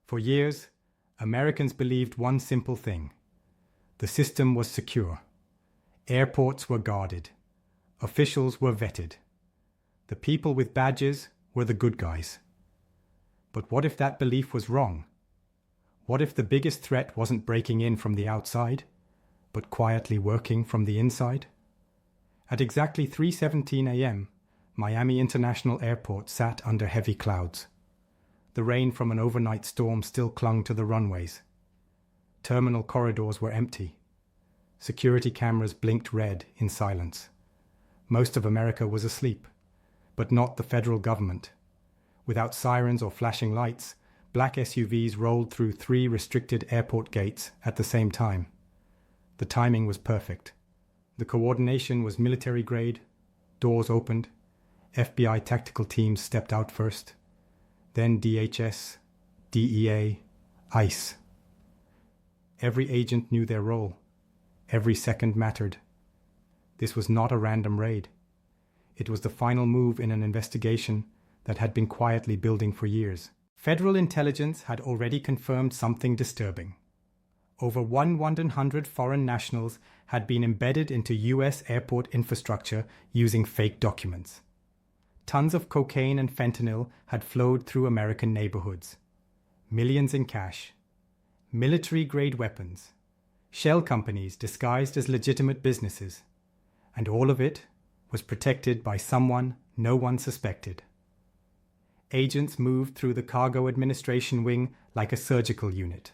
For years, Americans believed one simple thing. The system was secure. Airports were guarded. Officials were vetted. The people with badges were the good guys. But what if that belief was wrong? What if the biggest threat wasn't breaking in from the outside, but quietly working from the inside? At exactly 3:17 a.m., Miami International Airport sat under heavy clouds. The rain from an overnight storm still clung to the runways. Terminal corridors were empty. Security cameras blinked red in silence. Most of America was asleep, but not the federal government. Without sirens or flashing lights, black SUVs rolled through 3 restricted airport gates at the same time. The timing was perfect. The coordination was military grade. Doors opened. FBI tactical teams stepped out first. Then DHS, DEA, ICE. Every agent knew their role. Every second mattered. This was not a random raid. It was the final move in an investigation that had been quietly building for years. Federal intelligence had already confirmed something disturbing. Over 100 foreign nationals had been embedded into U.S. airport infrastructure using fake documents. Tons of cocaine and fentanyl had flowed through American neighborhoods. Millions in cash. Military-grade weapons. Shell companies disguised as legitimate businesses. And all of it was protected by someone no one suspected. Agents moved through the cargo administration wing like a surgical unit.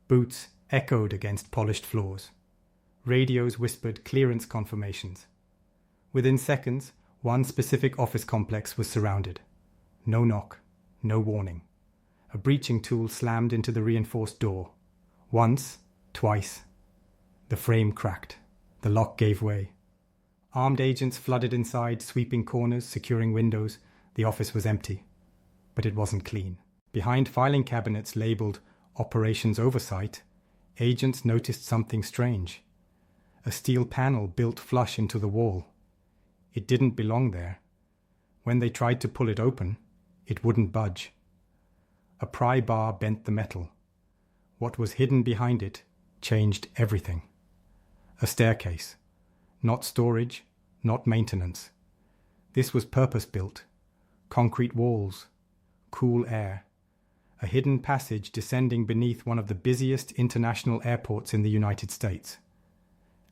Boots echoed against polished floors. Radios whispered clearance confirmations. Within seconds, one specific office complex was surrounded. No knock, no warning. A breaching tool slammed into the reinforced door. Once, twice. The frame cracked. The lock gave way. Armed agents flooded inside, sweeping corners, securing windows. The office was empty. But it wasn't clean. Behind filing cabinets labeled Operations Oversight, agents noticed something strange. A steel panel built flush into the wall. It didn't belong there. When they tried to pull it open, it wouldn't budge. A pry bar bent the metal. What was hidden behind it changed everything. A staircase. Not storage, not maintenance. This was purpose-built. Concrete walls. Cool air. A hidden passage descending beneath one of the busiest international airports in the United States.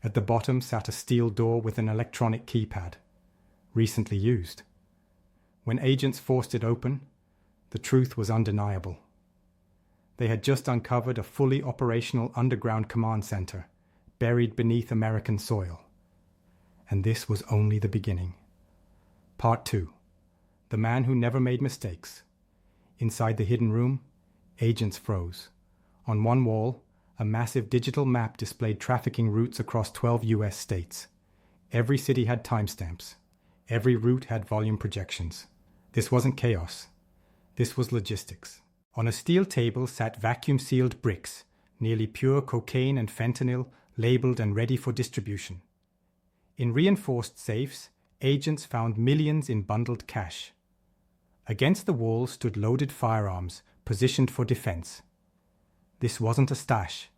At the bottom sat a steel door with an electronic keypad. Recently used. When agents forced it open, the truth was undeniable. They had just uncovered a fully operational underground command center, buried beneath American soil. And this was only the beginning. Part 2. The man who never made mistakes. Inside the hidden room, agents froze. On one wall, a massive digital map displayed trafficking routes across 12 U.S. states. Every city had timestamps. Every route had volume projections. This wasn't chaos. This was logistics. On a steel table sat vacuum-sealed bricks, nearly pure cocaine and fentanyl, labeled and ready for distribution. In reinforced safes, agents found millions in bundled cash. Against the wall stood loaded firearms, positioned for defense. This wasn't a stash.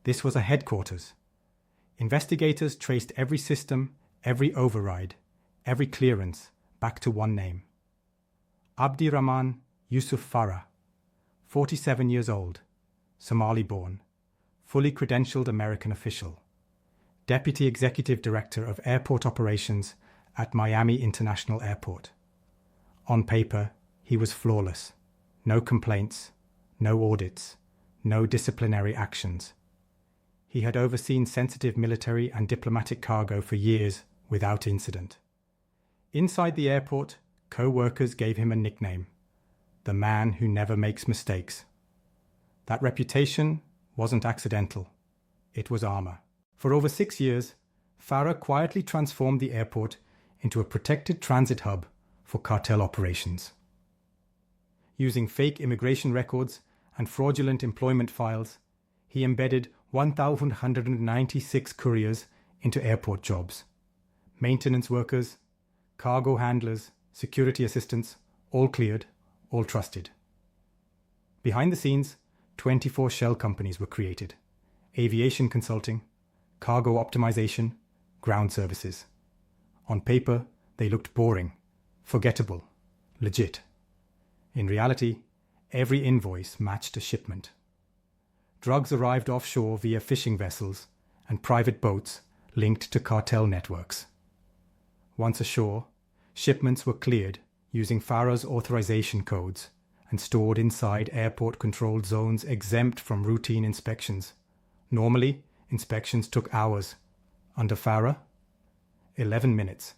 This was a headquarters. Investigators traced every system, every override, every clearance, back to one name. Abdirahman Yusuf Farah, 47 years old, Somali-born, fully credentialed American official, Deputy Executive Director of Airport Operations at Miami International Airport. On paper, he was flawless. No complaints, no audits, no disciplinary actions. He had overseen sensitive military and diplomatic cargo for years without incident. Inside the airport, co-workers gave him a nickname, the man who never makes mistakes. That reputation wasn't accidental. It was armor. For over 6 years, Farah quietly transformed the airport into a protected transit hub for cartel operations. Using fake immigration records and fraudulent employment files, he embedded 1,196 couriers into airport jobs. Maintenance workers, cargo handlers, security assistants, all cleared, all trusted. Behind the scenes, 24 shell companies were created: aviation consulting, cargo optimization, ground services. On paper, they looked boring, forgettable, legit. In reality, every invoice matched a shipment. Drugs arrived offshore via fishing vessels and private boats linked to cartel networks. Once ashore, shipments were cleared using FARA's authorization codes and stored inside airport-controlled zones exempt from routine inspections. Normally, inspections took hours. Under FARA, 11 minutes.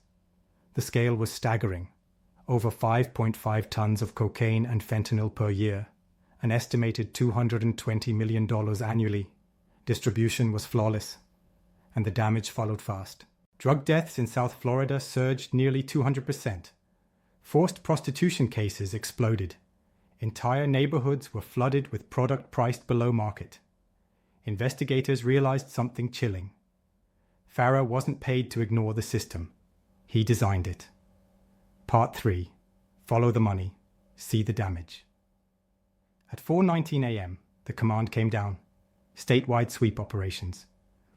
The scale was staggering. Over 5.5 tons of cocaine and fentanyl per year, an estimated $220 million annually. Distribution was flawless, and the damage followed fast. Drug deaths in South Florida surged nearly 200%. Forced prostitution cases exploded. Entire neighborhoods were flooded with product priced below market. Investigators realized something chilling. FARA wasn't paid to ignore the system. He designed it. Part 3. Follow the money. See the damage. At 4:19 a.m., the command came down. Statewide sweep operations.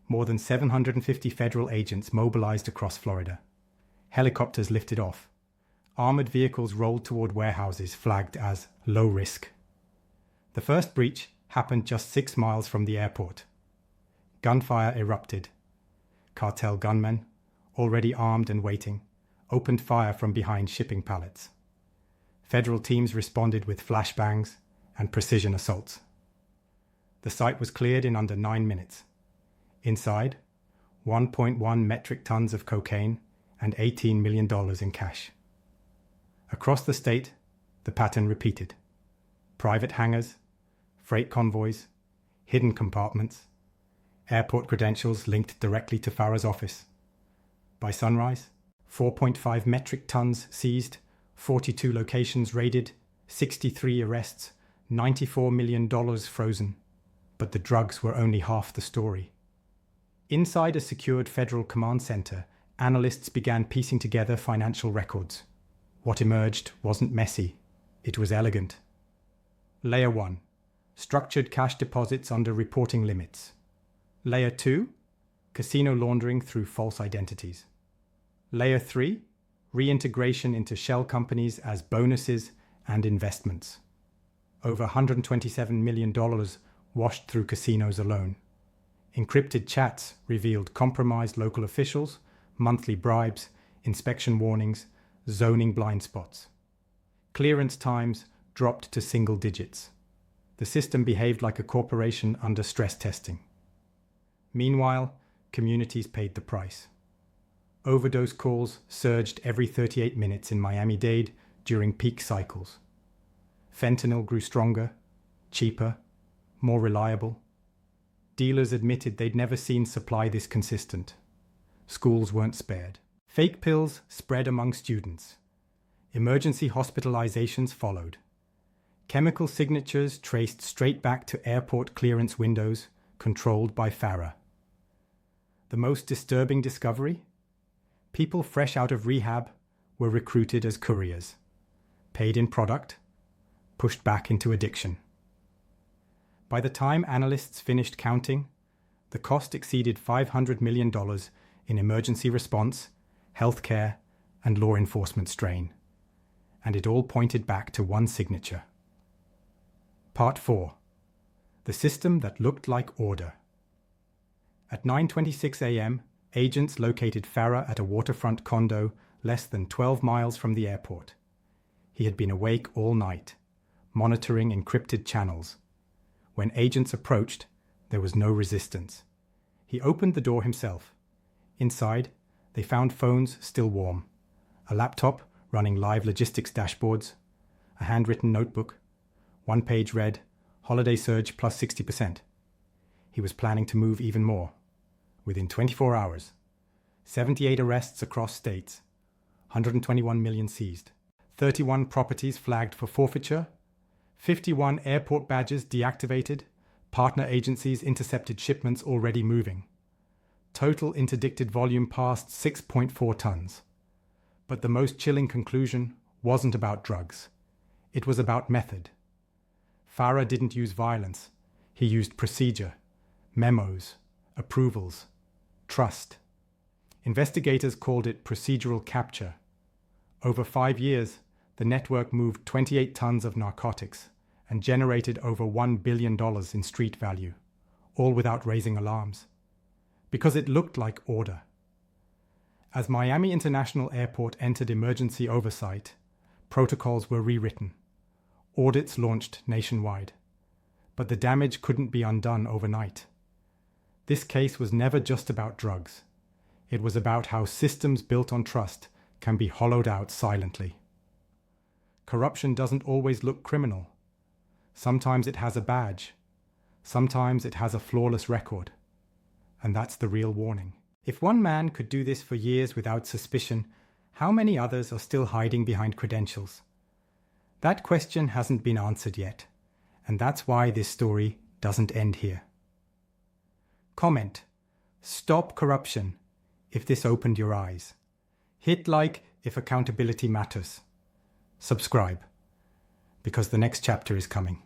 More than 750 federal agents mobilized across Florida. Helicopters lifted off. Armored vehicles rolled toward warehouses flagged as low risk. The first breach happened just 6 miles from the airport. Gunfire erupted. Cartel gunmen, already armed and waiting, opened fire from behind shipping pallets. Federal teams responded with flashbangs and precision assaults. The site was cleared in under 9 minutes. Inside, 1.1 metric tons of cocaine and $18 million in cash. Across the state, the pattern repeated. Private hangars, freight convoys, hidden compartments, airport credentials linked directly to FARA's office. By sunrise, 4.5 metric tons seized, 42 locations raided, 63 arrests, $94 million frozen. But the drugs were only half the story. Inside a secured federal command center, analysts began piecing together financial records. What emerged wasn't messy, it was elegant. Layer 1. Structured cash deposits under reporting limits. Layer 2. Casino laundering through false identities. Layer 3. Reintegration into shell companies as bonuses and investments. Over $127 million washed through casinos alone. Encrypted chats revealed compromised local officials, monthly bribes, inspection warnings, zoning blind spots. Clearance times dropped to single digits. The system behaved like a corporation under stress testing. Meanwhile, communities paid the price. Overdose calls surged every 38 minutes in Miami-Dade during peak cycles. Fentanyl grew stronger, cheaper, more reliable. Dealers admitted they'd never seen supply this consistent. Schools weren't spared. Fake pills spread among students. Emergency hospitalizations followed. Chemical signatures traced straight back to airport clearance windows controlled by FARA. The most disturbing discovery? People fresh out of rehab were recruited as couriers, paid in product, pushed back into addiction. By the time analysts finished counting, the cost exceeded $500 million in emergency response, healthcare, and law enforcement strain. And it all pointed back to one signature. Part 4. The system that looked like order. At 9:26 a.m., agents located FARA at a waterfront condo less than 12 miles from the airport. He had been awake all night, monitoring encrypted channels. When agents approached, there was no resistance. He opened the door himself. Inside, they found phones still warm, a laptop running live logistics dashboards, a handwritten notebook. One page read, "Holiday surge plus 60%. He was planning to move even more. Within 24 hours, 78 arrests across states, 121 million seized, 31 properties flagged for forfeiture, 51 airport badges deactivated, partner agencies intercepted shipments already moving. Total interdicted volume passed 6.4 tons. But the most chilling conclusion wasn't about drugs. It was about method. Farah didn't use violence. He used procedure, memos, approvals, trust. Investigators called it procedural capture. Over 5 years, the network moved 28 tons of narcotics and generated over $1 billion in street value, all without raising alarms, because it looked like order. As Miami International Airport entered emergency oversight, protocols were rewritten. Audits launched nationwide. But the damage couldn't be undone overnight. This case was never just about drugs. It was about how systems built on trust can be hollowed out silently. Corruption doesn't always look criminal. Sometimes it has a badge. Sometimes it has a flawless record. And that's the real warning. If one man could do this for years without suspicion, how many others are still hiding behind credentials? That question hasn't been answered yet, and that's why this story doesn't end here. Comment: stop corruption if this opened your eyes. Hit like if accountability matters. Subscribe, because the next chapter is coming.